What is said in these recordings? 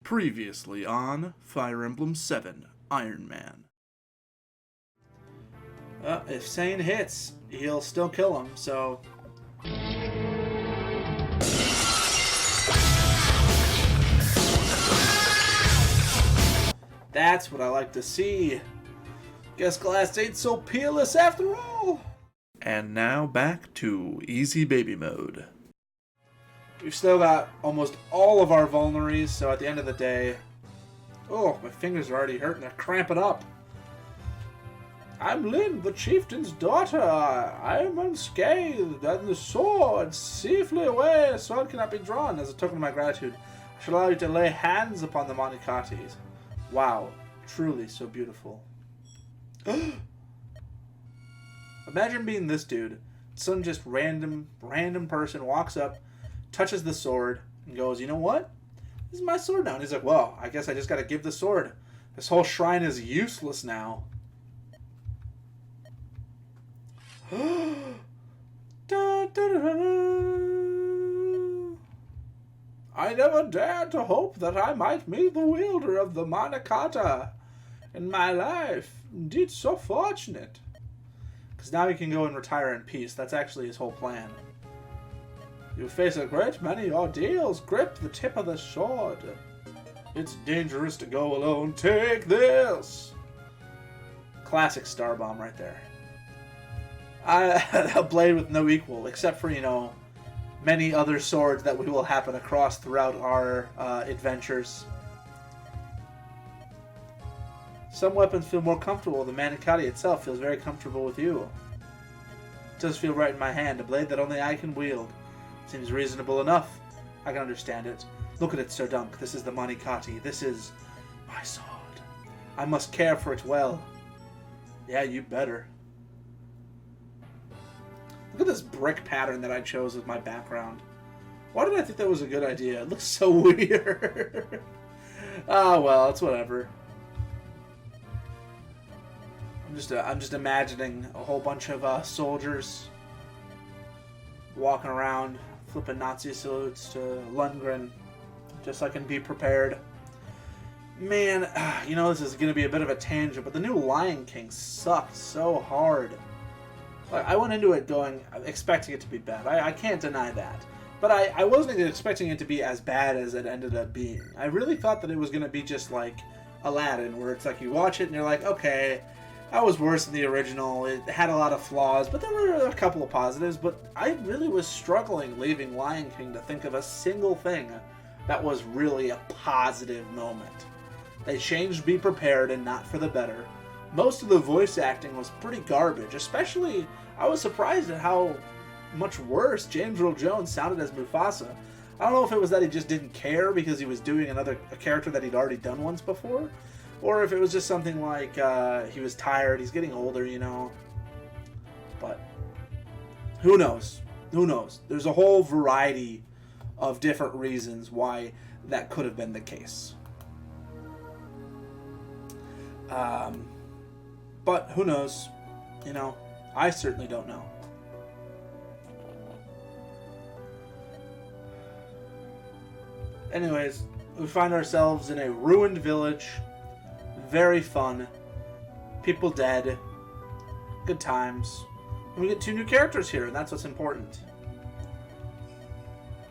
Previously on Fire Emblem 7, Ironman. If Sane hits, he'll still kill him, so... That's what I like to see. Guess Glass ain't so peerless after all. And now back to Easy Baby Mode. We've still got almost all of our vulneraries, so at the end of the day... Oh, my fingers are already hurting. They're cramping up. I'm Lynn, the chieftain's daughter. I am unscathed, and the sword safely away. The sword cannot be drawn. As a token of my gratitude, I shall allow you to lay hands upon the Manikatis. Wow, truly so beautiful. Imagine being this dude. Some just random person walks up, touches the sword, and goes, you know what? This is my sword now. And he's like, well, I guess I just got to give the sword. This whole shrine is useless now. Da, da, da, da, da. I never dared to hope that I might meet the wielder of the Manikata in my life. Indeed, so fortunate. Because now he can go and retire in peace. That's actually his whole plan. You face a great many ordeals. Grip the tip of the sword. It's dangerous to go alone. Take this. Classic star bomb right there. A blade with no equal, except for, you know, many other swords that we will happen across throughout our adventures. Some weapons feel more comfortable. The Manikati itself feels very comfortable with you. It does feel right in my hand, a blade that only I can wield. Seems reasonable enough. I can understand it. Look at it, Sir Dunk. This is the Manikati. This is my sword. I must care for it well. Yeah, you better. Look at this brick pattern that I chose as my background. Why did I think that was a good idea? It looks so weird. Oh well, it's whatever. I'm just imagining a whole bunch of soldiers walking around, flipping Nazi salutes to Lundgren, just so I can be prepared. Man, you know, this is going to be a bit of a tangent, but the new Lion King sucked so hard. I went into it expecting it to be bad. I can't deny that. But I wasn't expecting it to be as bad as it ended up being. I really thought that it was going to be just like Aladdin, where it's like you watch it and you're like, okay, that was worse than the original. It had a lot of flaws, but there were a couple of positives. But I really was struggling leaving Lion King to think of a single thing that was really a positive moment. They changed Be Prepared and not for the better. Most of the voice acting was pretty garbage, especially I was surprised at how much worse James Earl Jones sounded as Mufasa. I don't know if it was that he just didn't care because he was doing a character that he'd already done once before, or if it was just something like he was tired, he's getting older, you know. But who knows? Who knows? There's a whole variety of different reasons why that could have been the case. But who knows? You know, I certainly don't know. Anyways, we find ourselves in a ruined village. Very fun. People dead. Good times. And we get 2 new characters here, and that's what's important.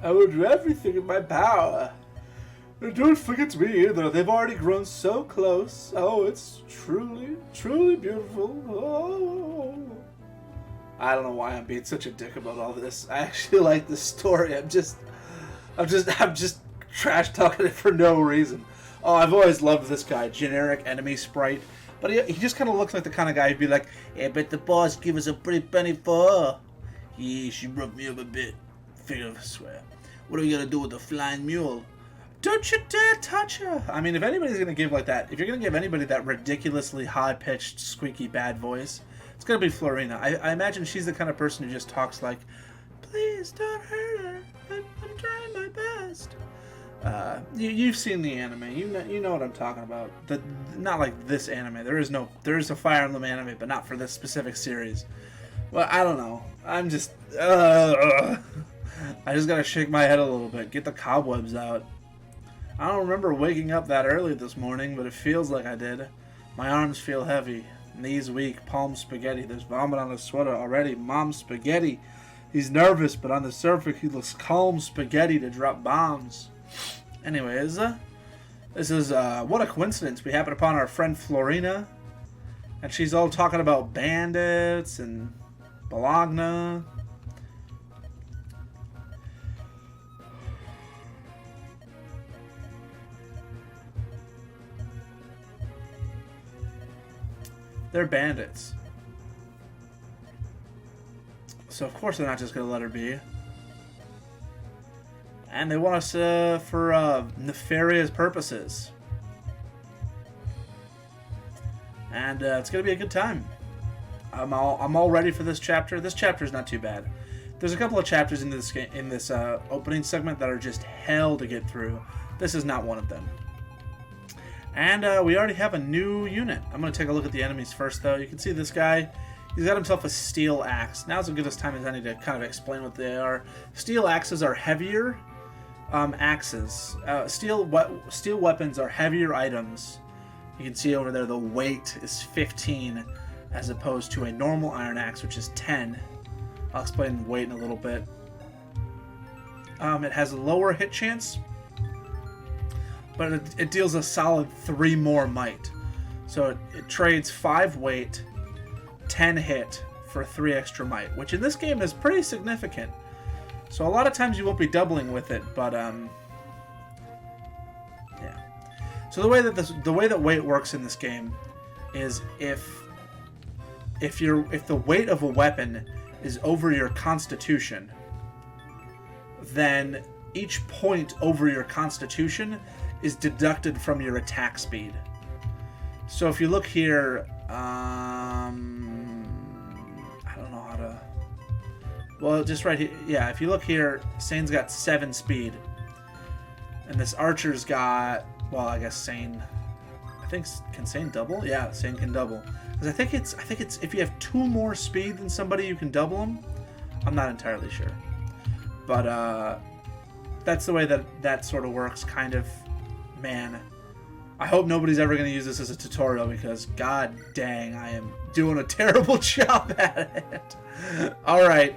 I will do everything in my power. And don't forget me either. They've already grown so close. Oh, it's truly, truly beautiful. Oh. I don't know why I'm being such a dick about all this. I actually like this story. I'm just trash talking it for no reason. Oh, I've always loved this guy, generic enemy sprite. But he just kind of looks like the kind of guy who'd be like, yeah, but the boss give us a pretty penny for her. Yeah, she rubbed me up a bit. Figure of swear. What are we gonna do with the flying mule? Don't you dare touch her! I mean, if anybody's gonna give like that, if you're gonna give anybody that ridiculously high-pitched, squeaky, bad voice, it's gonna be Florina. I imagine she's the kind of person who just talks like, please don't hurt her. I'm trying my best. You've seen the anime. You know what I'm talking about. Not like this anime. There is a Fire Emblem anime, but not for this specific series. Well, I don't know. I'm just I just gotta shake my head a little bit. Get the cobwebs out. I don't remember waking up that early this morning, but it feels like I did. My arms feel heavy, knees weak, palms spaghetti. There's vomit on his sweater already. Mom's spaghetti. He's nervous, but on the surface he looks calm spaghetti to drop bombs. Anyways, this is, what a coincidence. We happen upon our friend Florina, and she's all talking about bandits and Bologna. They're bandits. So of course they're not just going to let her be. And they want us for nefarious purposes. And it's going to be a good time. I'm all ready for this chapter. This chapter is not too bad. There's a couple of chapters in this opening segment that are just hell to get through. This is not one of them. And we already have a new unit. I'm going to take a look at the enemies first, though. You can see this guy. He's got himself a steel axe. Now's as good a time as any to kind of explain what they are. Steel axes are heavier axes. Steel weapons are heavier items. You can see over there the weight is 15 as opposed to a normal iron axe, which is 10. I'll explain weight in a little bit. It has a lower hit chance, but it deals a solid 3 more might. So it trades 5 weight, 10 hit for 3 extra might, which in this game is pretty significant. So a lot of times you won't be doubling with it, but yeah. So the way that weight works in this game is if the weight of a weapon is over your constitution, then each point over your constitution is deducted from your attack speed. So if you look here, I don't know how to... Well, just right here, yeah, if you look here, Sane's got 7 speed. And this Archer's got, well, I guess Sane... can Sane double? Yeah, Sane can double. Because I think it's if you have 2 more speed than somebody, you can double them. I'm not entirely sure. But, that's the way that sort of works, kind of. Man, I hope nobody's ever going to use this as a tutorial because, god dang, I am doing a terrible job at it. Alright,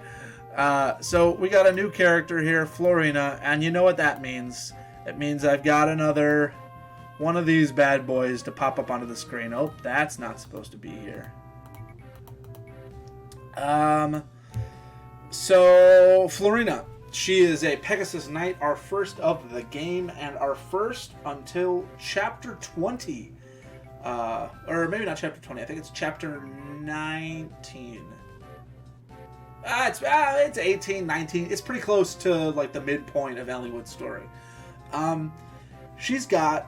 so we got a new character here, Florina, and you know what that means. It means I've got another one of these bad boys to pop up onto the screen. Oh, that's not supposed to be here. So, Florina. She is a Pegasus Knight, our first of the game, and our first until Chapter 20. Or maybe not Chapter 20, I think it's Chapter 19. It's 18, 19. It's pretty close to, like, the midpoint of Elliewood's story. She's got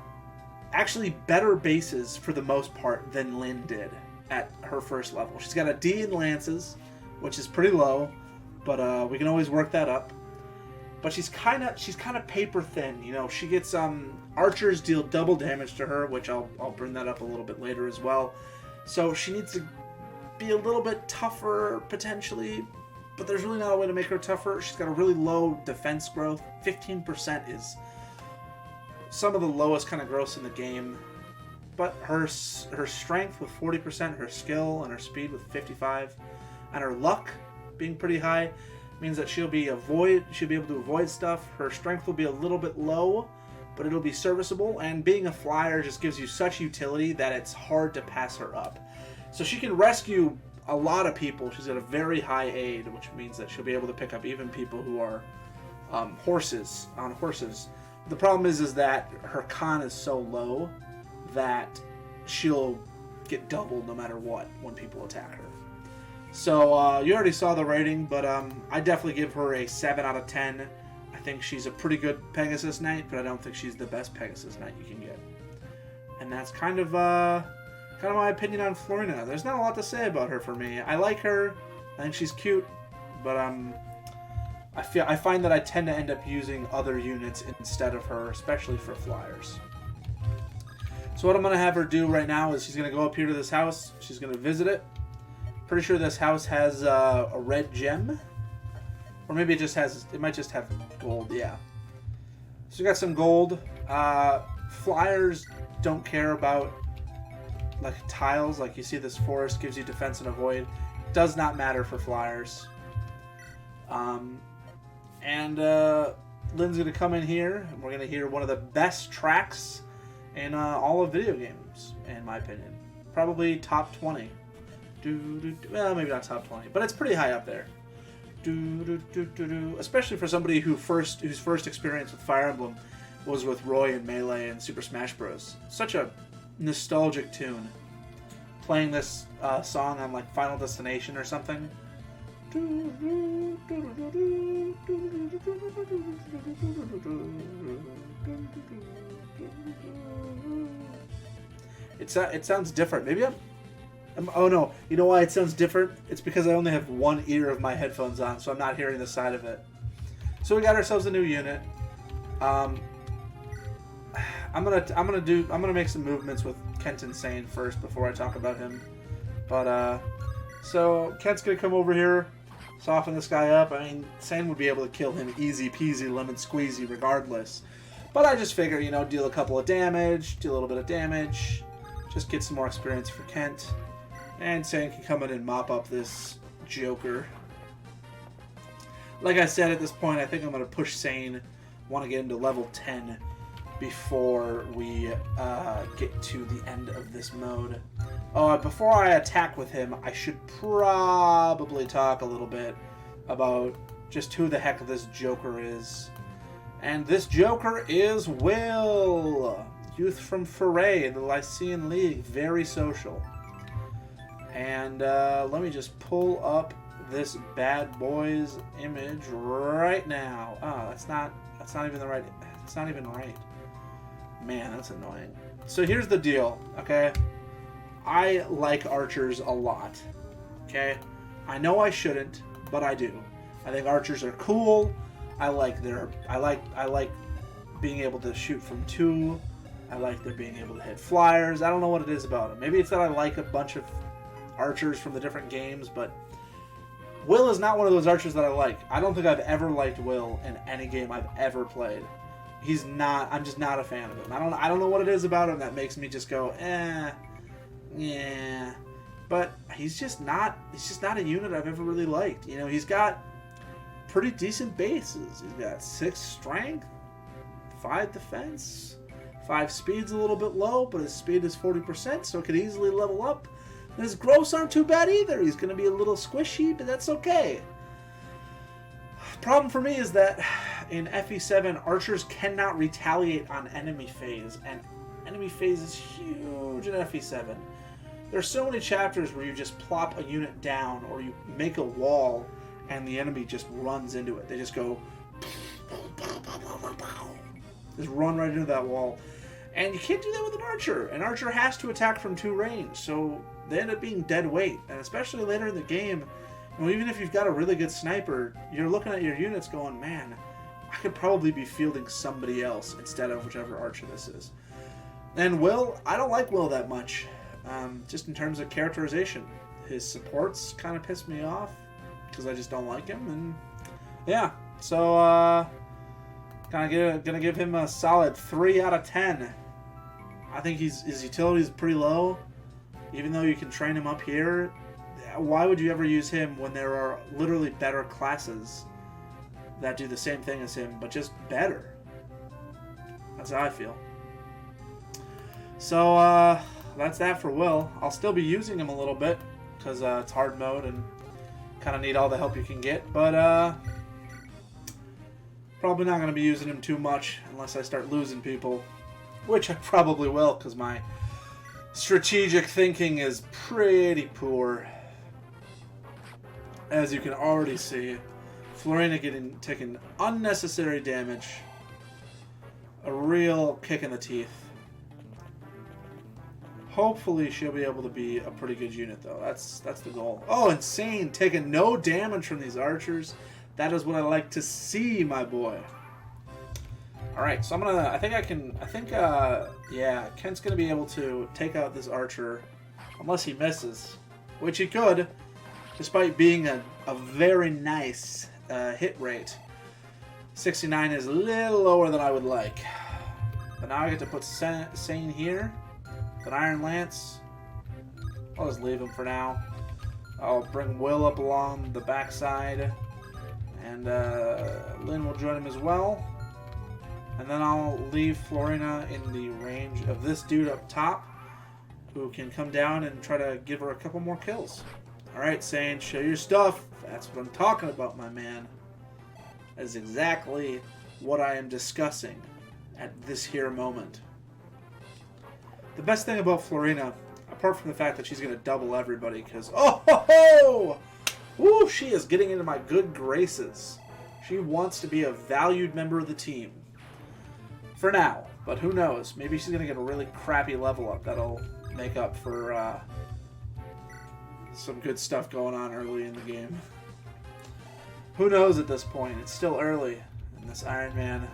actually better bases, for the most part, than Lynn did at her first level. She's got a D in Lances, which is pretty low, but we can always work that up. But she's kind of paper thin, you know. She gets archers deal double damage to her, which I'll bring that up a little bit later as well. So she needs to be a little bit tougher potentially, but there's really not a way to make her tougher. She's got a really low defense growth. 15% is some of the lowest kind of growth in the game. But her strength with 40%, her skill and her speed with 55, and her luck being pretty high means that she'll be able to avoid stuff. Her strength will be a little bit low, but it'll be serviceable, and being a flyer just gives you such utility that it's hard to pass her up. So she can rescue a lot of people. She's got a very high aid, which means that she'll be able to pick up even people who are on horses. The problem is that her con is so low that she'll get doubled no matter what when people attack her. So, you already saw the rating, but I definitely give her a 7 out of 10. I think she's a pretty good Pegasus Knight, but I don't think she's the best Pegasus Knight you can get. And that's kind of my opinion on Florina. There's not a lot to say about her for me. I like her. I think she's cute, but I find that I tend to end up using other units instead of her, especially for flyers. So what I'm going to have her do right now is she's going to go up here to this house. She's going to visit it. Pretty sure this house has a red gem. Or maybe it might just have gold, yeah. So we got some gold. Flyers don't care about like tiles. Like you see this forest gives you defense and avoid. Does not matter for flyers. Lynn's going to come in here, and we're going to hear one of the best tracks in all of video games, in my opinion. Probably top 20. Well, maybe not top 20, but it's pretty high up there. Especially for somebody whose first experience with Fire Emblem was with Roy and Melee and Super Smash Bros. Such a nostalgic tune. Playing this song on like Final Destination or something. It sounds different. Maybe oh no, you know why it sounds different? It's because I only have one ear of my headphones on, so I'm not hearing the side of it. So we got ourselves a new unit. I'm gonna make some movements with Kent and Sane first before I talk about him. But so Kent's gonna come over here, soften this guy up. I mean, Sane would be able to kill him easy peasy lemon squeezy regardless. But I just figure, deal a couple of damage, do a little bit of damage, just get some more experience for Kent. And Sane can come in and mop up this Joker. Like I said, at this point, I think I'm going to push Sane. Want to get into level 10 before we get to the end of this mode. Before I attack with him, I should probably talk a little bit about just who the heck this Joker is. And this Joker is Will, youth from Foray in the Lycean League, very social. And let me just pull up this bad boy's image right now. Oh, that's not even the right. It's not even right. Man, that's annoying. So here's the deal, okay? I like archers a lot. Okay? I know I shouldn't, but I do. I think archers are cool. I like being able to shoot from 2. I like their being able to hit flyers. I don't know what it is about them. Maybe it's that I like a bunch of archers from the different games, but Will is not one of those archers that I like. I don't think I've ever liked Will in any game I've ever played. He's not. I'm just not a fan of him. I don't know what it is about him that makes me just go, yeah. But he's just not a unit I've ever really liked. He's got pretty decent bases. He's got 6 strength, 5 defense, 5 speed's a little bit low, but his speed is 40%, so it could easily level up. And his growths aren't too bad either. He's going to be a little squishy, but that's okay. Problem for me is that in FE7, archers cannot retaliate on enemy phase, and enemy phase is huge in FE7. There's so many chapters where you just plop a unit down, or you make a wall, and the enemy just runs into it. They just go, just run right into that wall. And you can't do that with an archer. An archer has to attack from 2 range, so they end up being dead weight. And especially later in the game, even if you've got a really good sniper, you're looking at your units going, man, I could probably be fielding somebody else instead of whichever archer this is. And Will, I don't like Will that much, just in terms of characterization. His supports kind of piss me off, because I just don't like him. And yeah, so gonna give him a solid 3 out of 10. I think his utility is pretty low. Even though you can train him up here, why would you ever use him when there are literally better classes that do the same thing as him, but just better? That's how I feel. So that's that for Will. I'll still be using him a little bit, because it's hard mode and kind of need all the help you can get, but probably not going to be using him too much unless I start losing people, which I probably will, because my strategic thinking is pretty poor. As you can already see, Florina taking unnecessary damage. A real kick in the teeth. Hopefully she'll be able to be a pretty good unit, though. That's the goal. Oh, insane! Taking no damage from these archers. That is what I like to see, my boy. Alright, so yeah, Kent's gonna be able to take out this archer, unless he misses, which he could, despite being a very nice hit rate. 69 is a little lower than I would like. But now I get to put Sane here. With an Iron Lance. I'll just leave him for now. I'll bring Will up along the backside. And Lynn will join him as well. And then I'll leave Florina in the range of this dude up top, who can come down and try to give her a couple more kills. Alright, Sane, show your stuff. That's what I'm talking about, my man. That is exactly what I am discussing at this here moment. The best thing about Florina, apart from the fact that she's going to double everybody, because, oh ho ho! Woo, she is getting into my good graces. She wants to be a valued member of the team. For now, but who knows? Maybe she's going to get a really crappy level up that'll make up for some good stuff going on early in the game. Who knows at this point? It's still early in this Ironman.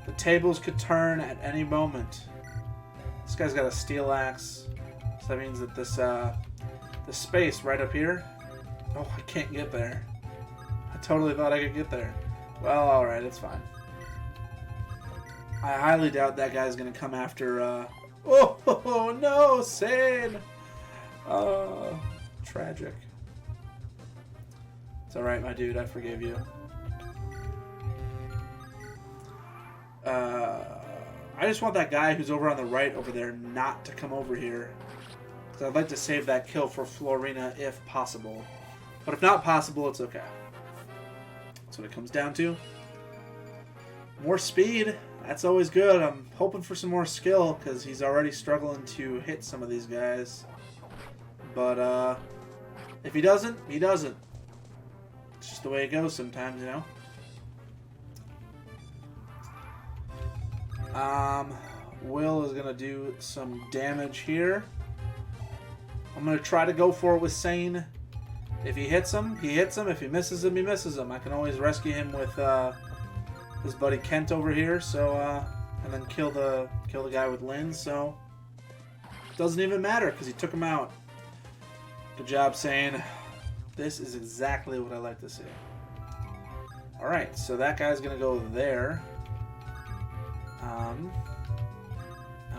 The tables could turn at any moment. This guy's got a steel axe, so that means that this space right up here. Oh, I can't get there. I totally thought I could get there. Well, all right, it's fine. I highly doubt that guy's gonna come after. Oh no, Sane! Tragic. It's alright, my dude, I forgive you. I just want that guy who's over on the right over there not to come over here. Because I'd like to save that kill for Florina if possible. But if not possible, it's okay. That's what it comes down to. More speed. That's always good. I'm hoping for some more skill because he's already struggling to hit some of these guys. But if he doesn't, he doesn't. It's just the way it goes sometimes, you know? Will is going to do some damage here. I'm going to try to go for it with Sane. If he hits him, he hits him. If he misses him, he misses him. I can always rescue him with his buddy Kent over here. So and then kill the guy with Lynn. So doesn't even matter because he took him out. Good job, Sane. This is exactly what I like to see. All right, so that guy's gonna go there. And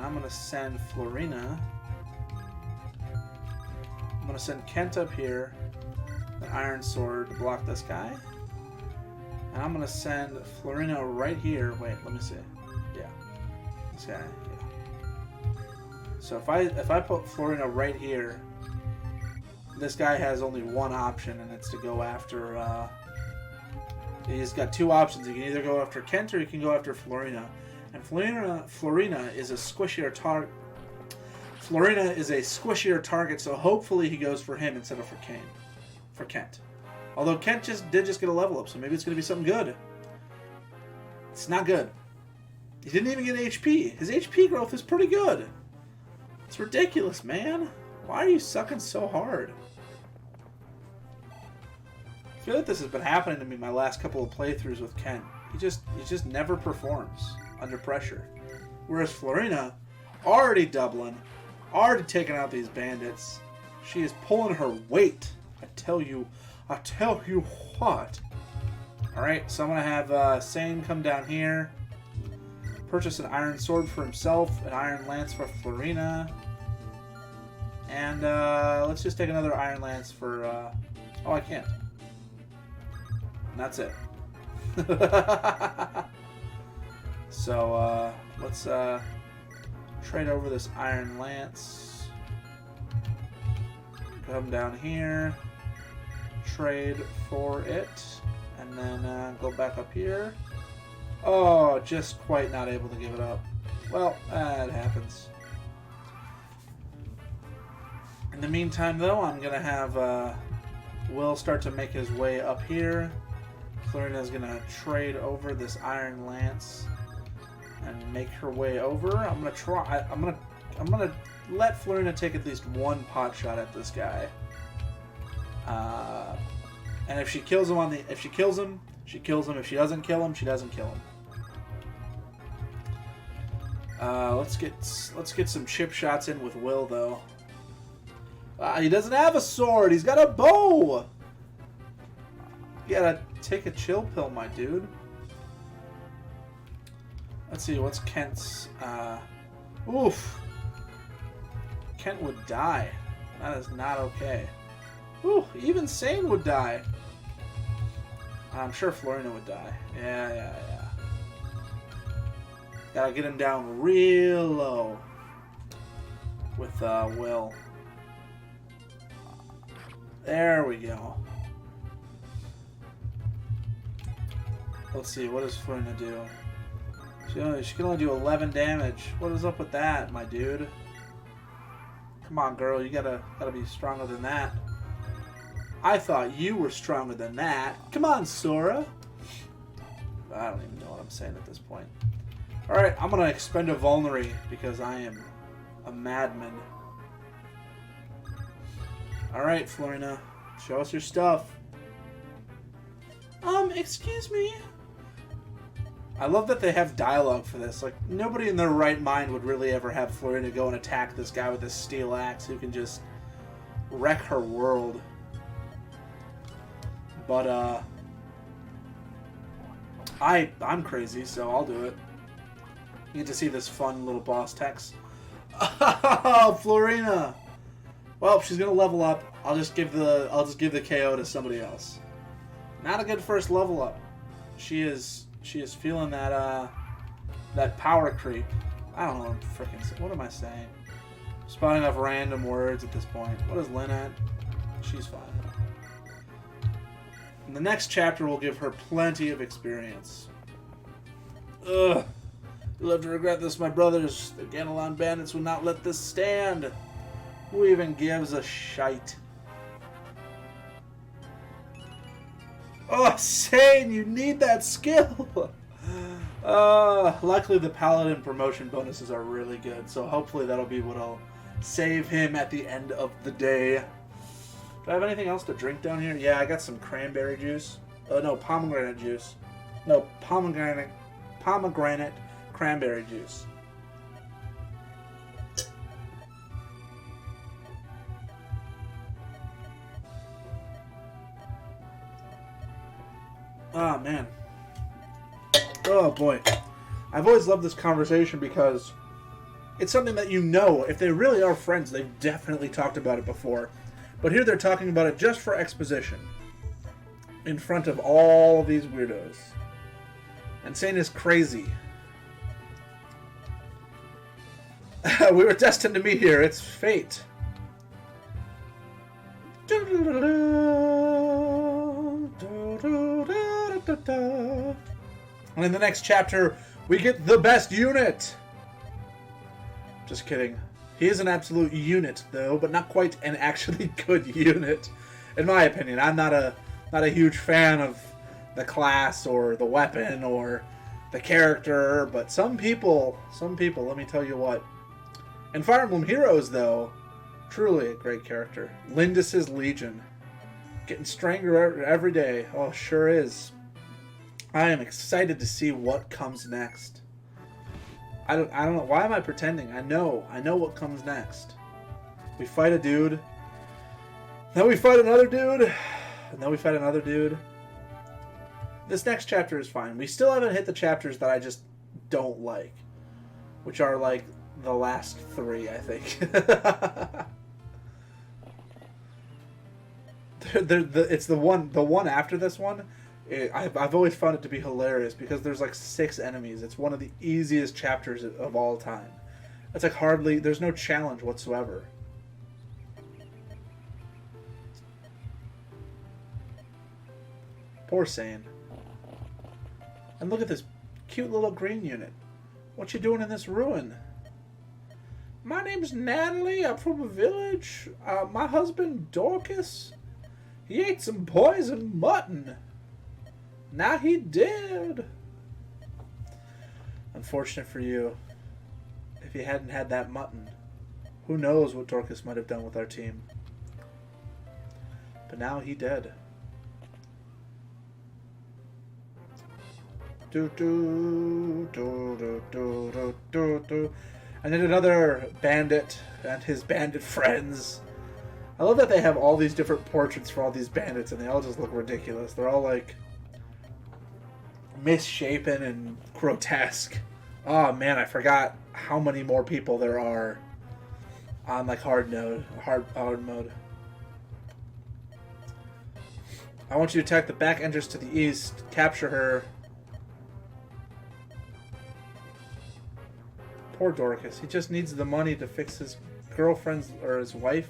I'm gonna send Florina. I'm gonna send Kent up here, the Iron Sword, to block this guy. And I'm gonna send Florina right here. Wait, let me see. Yeah, this guy. Yeah. So if I put Florina right here, this guy has only one option, and it's to go after. He's got two options. He can either go after Kent or he can go after Florina. And Florina is a squishier target. Florina is a squishier target, so hopefully he goes for him instead of for Kent. Although Kent did just get a level up, so maybe it's going to be something good. It's not good. He didn't even get HP. His HP growth is pretty good. It's ridiculous, man. Why are you sucking so hard? I feel like this has been happening to me my last couple of playthroughs with Kent. He just never performs under pressure. Whereas Florina, already doubling, already taking out these bandits. She is pulling her weight. I tell you what. Alright, so I'm going to have Sane come down here. Purchase an iron sword for himself, an iron lance for Florina. And let's just take another iron lance for... oh, I can't. And that's it. So let's trade over this iron lance. Come down here. Trade for it. And then go back up here. Oh, just quite not able to give it up. Well, it happens. In the meantime, though, I'm going to have Will start to make his way up here. Florina's going to trade over this iron lance and make her way over. I'm going to let Florina take at least one pot shot at this guy. And if she kills him if she kills him, she kills him. If she doesn't kill him, she doesn't kill him. Let's get some chip shots in with Will, though. He doesn't have a sword. He's got a bow. You gotta take a chill pill, my dude. Let's see, what's Kent's... Oof. Kent would die. That is not okay. Ooh, even Sane would die. I'm sure Florina would die. Yeah. Gotta get him down real low. With, Will. There we go. Let's see, what does Florina do? She can only do 11 damage. What is up with that, my dude? Come on, girl, you gotta be stronger than that. I thought you were stronger than that. Come on, Sora. I don't even know what I'm saying at this point. Alright, I'm gonna expend a vulnerary because I am a madman. Alright, Florina. Show us your stuff. Excuse me? I love that they have dialogue for this. Like, nobody in their right mind would really ever have Florina go and attack this guy with this steel axe who can just wreck her world. But, I'm crazy, so I'll do it. You get to see this fun little boss text. Oh, Florina! Well, she's gonna level up. I'll just give the KO to somebody else. Not a good first level up. She is feeling that that power creep. I don't know what am I saying? Spotting off random words at this point. What is Lynn at? She's fine. And the next chapter will give her plenty of experience. Ugh. You'll have to regret this, my brothers. The Ganelon bandits will not let this stand. Who even gives a shite? Oh, Sane, you need that skill! Luckily the Paladin promotion bonuses are really good, so hopefully that'll be what'll save him at the end of the day. Do I have anything else to drink down here? Yeah, I got some cranberry juice. No, pomegranate juice. No, pomegranate cranberry juice. Oh, man. Oh, boy. I've always loved this conversation because it's something that you know. If they really are friends, they've definitely talked about it before. But here they're talking about it just for exposition. In front of all of these weirdos. And Sane is crazy. We were destined to meet here. It's fate. And in the next chapter, we get the best unit. Just kidding. He is an absolute unit, though, but not quite an actually good unit, in my opinion. I'm not a huge fan of the class or the weapon or the character, but some people, let me tell you what. In Fire Emblem Heroes, though, truly a great character. Lindis's Legion. Getting stronger every day. Oh, sure is. I am excited to see what comes next. I don't know. Why am I pretending? I know what comes next. We fight a dude. Then we fight another dude. And then we fight another dude. This next chapter is fine. We still haven't hit the chapters that I just don't like. Which are like the last 3, I think. It's the one after this one. I've always found it to be hilarious because there's like 6 enemies. It's one of the easiest chapters of all time. It's like there's no challenge whatsoever. Poor Sane. And look at this cute little green unit. What you doing in this ruin? My name's Natalie. I'm from a village. My husband, Dorcas, he ate some poison mutton. Now he did. Unfortunate for you. If you hadn't had that mutton, who knows what Dorcas might have done with our team. But now he dead. Do do do do do do do do. And then another bandit and his bandit friends. I love that they have all these different portraits for all these bandits, and they all just look ridiculous. They're all like misshapen and grotesque. Oh man, I forgot how many more people there are on like hard mode. I want you to attack the back entrance to the east, capture her. Poor Dorcas. He just needs the money to fix his girlfriend's or his wife.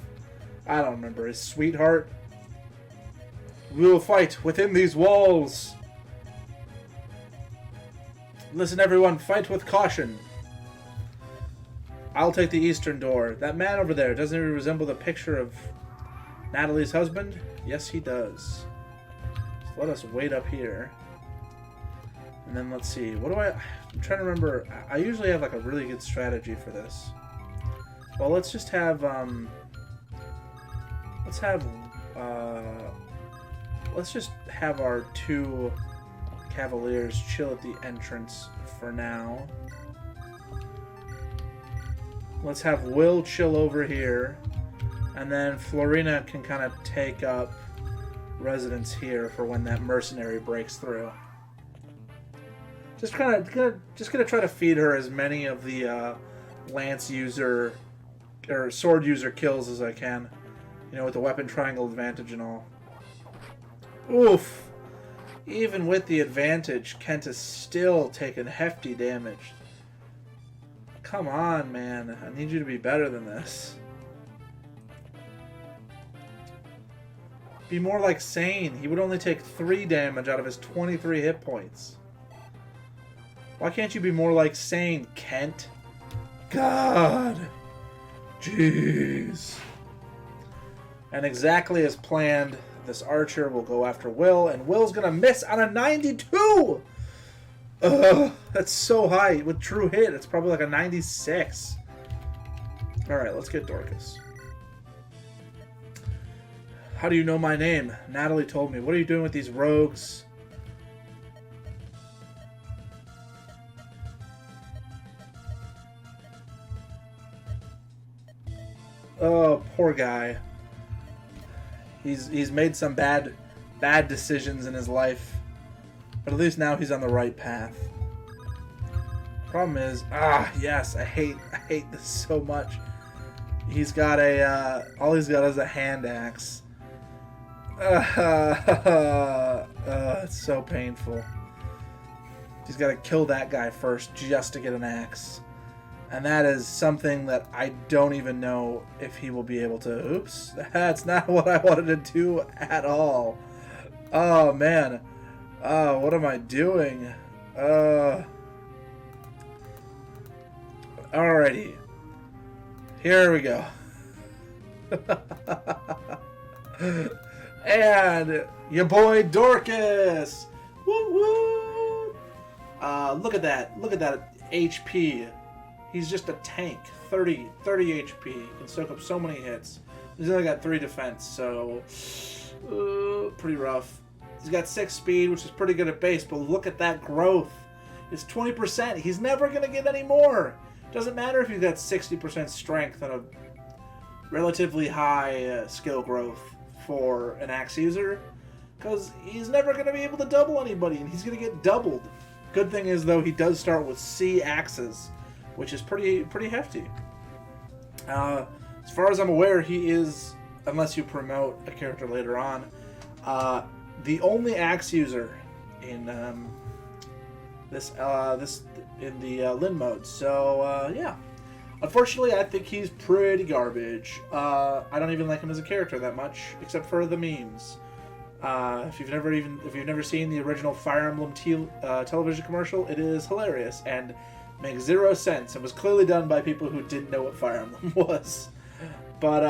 I don't remember. His sweetheart. We will fight within these walls. Listen, everyone. Fight with caution. I'll take the eastern door. That man over there, doesn't he resemble the picture of Natalie's husband? Yes, he does. So let us wait up here. And then let's see. What do I'm trying to remember. I usually have like a really good strategy for this. Well, let's just have let's just have our two cavaliers chill at the entrance for now. Let's have Will chill over here, and then Florina can kind of take up residence here for when that mercenary breaks through. Just gonna try to feed her as many of the lance user or sword user kills as I can. You know, with the weapon triangle advantage and all. Oof! Even with the advantage, Kent is still taking hefty damage. Come on, man. I need you to be better than this. Be more like Sane. He would only take 3 damage out of his 23 hit points. Why can't you be more like Sane, Kent? God! Jeez. And exactly as planned, this archer will go after Will, and Will's gonna miss on a 92! Ugh, that's so high. With true hit, it's probably like a 96. Alright, let's get Dorcas. How do you know my name? Natalie told me. What are you doing with these rogues? Oh, poor guy. He's made some bad decisions in his life. But at least now he's on the right path. Problem is, yes, I hate this so much. He's got all he's got is a hand axe. It's so painful. He's got to kill that guy first just to get an axe. And that is something that I don't even know if he will be able to. Oops, that's not what I wanted to do at all. Oh, man. Oh, what am I doing? Alrighty. Here we go. And your boy Dorcas. Woo woo. Look at that. Look at that HP. He's just a tank. 30 HP. He can soak up so many hits. He's only got 3 defense, so pretty rough. He's got 6 speed, which is pretty good at base, but look at that growth. It's 20%. He's never going to get any more. Doesn't matter if you've got 60% strength and a relatively high skill growth for an axe user, because he's never going to be able to double anybody, and he's going to get doubled. Good thing is, though, he does start with C axes, which is pretty hefty. As far as I'm aware, he is, unless you promote a character later on, the only axe user in in the Lin mode. So yeah, unfortunately, I think he's pretty garbage. I don't even like him as a character that much, except for the memes. If you've never seen the original Fire Emblem television commercial, it is hilarious and makes 0 sense. It was clearly done by people who didn't know what Fire Emblem was. But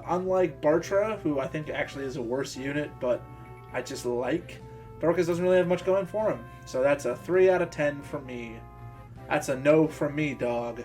unlike Bartra, who I think actually is a worse unit, but I just like, Dorcas doesn't really have much going for him. So that's a 3 out of 10 from me. That's a no from me, dog.